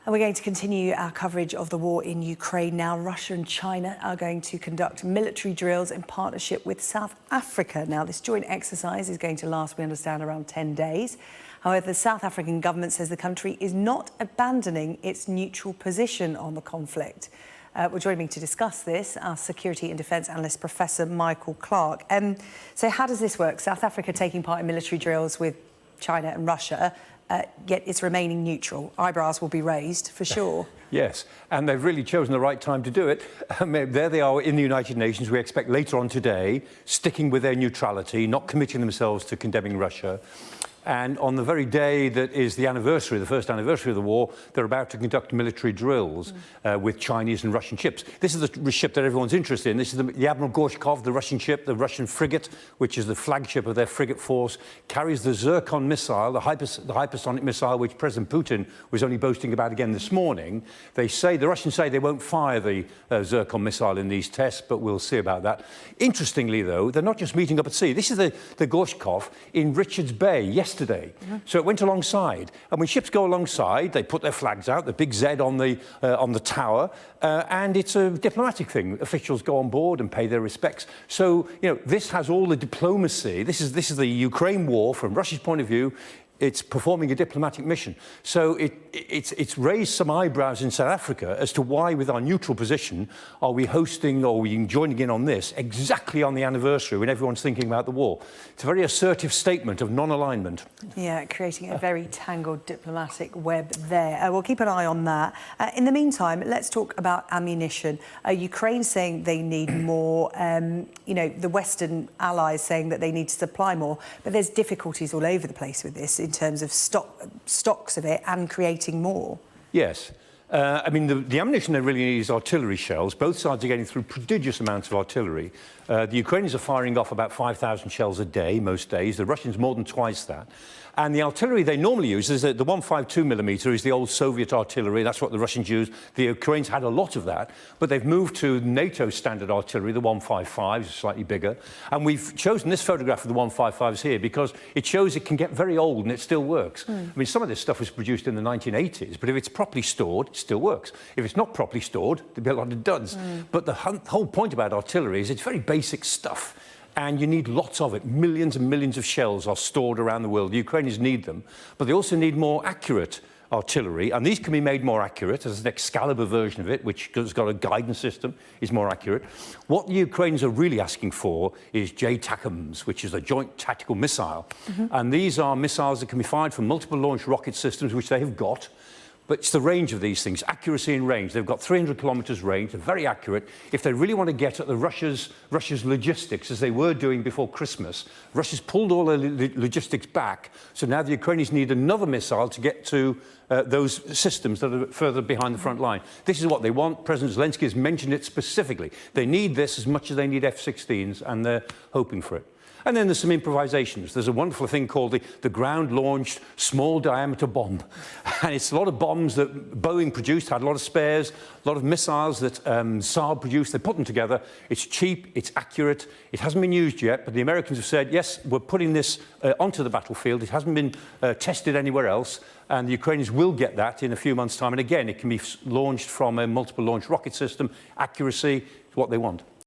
And we're going to continue our coverage of the war in Ukraine now. Russia and China are going to conduct military drills in partnership with South Africa. Now, this joint exercise is going to last, we understand, around 10 days. However, the South African government says the country is not abandoning its neutral position on the conflict. Well, joining me to discuss this, our security and defence analyst, Professor Michael Clark. So how does this work? South Africa taking part in military drills with China and Russia, yet it's remaining neutral. Eyebrows will be raised, for sure. Yes, and they've really chosen the right time to do it. There they are in the United Nations, we expect later on today, sticking with their neutrality, not committing themselves to condemning Russia. And on the very day that is the anniversary, the first anniversary of the war, they're about to conduct military drills with Chinese and Russian ships. This is the ship that everyone's interested in. This is the Admiral Gorshkov, the Russian ship, the Russian frigate, which is the flagship of their frigate force, carries the Zircon missile, the hypersonic missile, which President Putin was only boasting about again this morning. The Russians say they won't fire the Zircon missile in these tests, but we'll see about that. Interestingly, though, they're not just meeting up at sea. This is the Gorshkov in Richards Bay yesterday. So it went alongside, and when ships go alongside, they put their flags out, the big Z on the tower, and it's a diplomatic thing. Officials go on board and pay their respects. So, you know, this has all the diplomacy. This is the Ukraine war from Russia's point of view. It's performing a diplomatic mission. So it's raised some eyebrows in South Africa as to why, with our neutral position, are we hosting or are we joining in on this exactly on the anniversary when everyone's thinking about the war. It's a very assertive statement of non-alignment. Yeah, creating a very tangled diplomatic web there. We'll keep an eye on that. In the meantime, let's talk about ammunition. Ukraine saying they need more, you know, the Western allies saying that they need to supply more, but there's difficulties all over the place with this in terms of stocks of it and creating more. Yes. I mean, the ammunition they really need is artillery shells. Both sides are getting through prodigious amounts of artillery. The Ukrainians are firing off about 5,000 shells a day, most days. The Russians more than twice that. And the artillery they normally use is the 152mm is the old Soviet artillery. That's what the Russians use. The Ukrainians had a lot of that, but they've moved to NATO standard artillery, the 155s, slightly bigger. And we've chosen this photograph of the 155s here because it shows it can get very old and it still works. I mean, some of this stuff was produced in the 1980s, but if it's properly stored, it still works. If it's not properly stored, there'll be a lot of duds. But the whole point about artillery is it's very basic stuff. And you need lots of it. Millions and millions of shells are stored around the world. The Ukrainians need them, but they also need more accurate artillery, and these can be made more accurate. There's an Excalibur version of it, which has got a guidance system, is more accurate. What the Ukrainians are really asking for is JTACMS, which is a Joint Tactical Missile. And these are missiles that can be fired from multiple launch rocket systems, which they have got. But it's the range of these things, accuracy and range. They've got 300 kilometres range, they're very accurate. If they really want to get at the Russia's logistics, as they were doing before Christmas, Russia's pulled all their logistics back, so now the Ukrainians need another missile to get to those systems that are further behind the front line. This is what they want. President Zelensky has mentioned it specifically. They need this as much as they need F-16s, and they're hoping for it. And then there's some improvisations. There's a wonderful thing called the ground-launched small-diameter bomb. And it's a lot of bombs that Boeing produced, had a lot of spares, a lot of missiles that Saab produced. They put them together. It's cheap, it's accurate. It hasn't been used yet, but the Americans have said, yes, we're putting this onto the battlefield. It hasn't been tested anywhere else. And the Ukrainians will get that in a few months' time. And again, it can be launched from a multiple launch rocket system. Accuracy is what they want.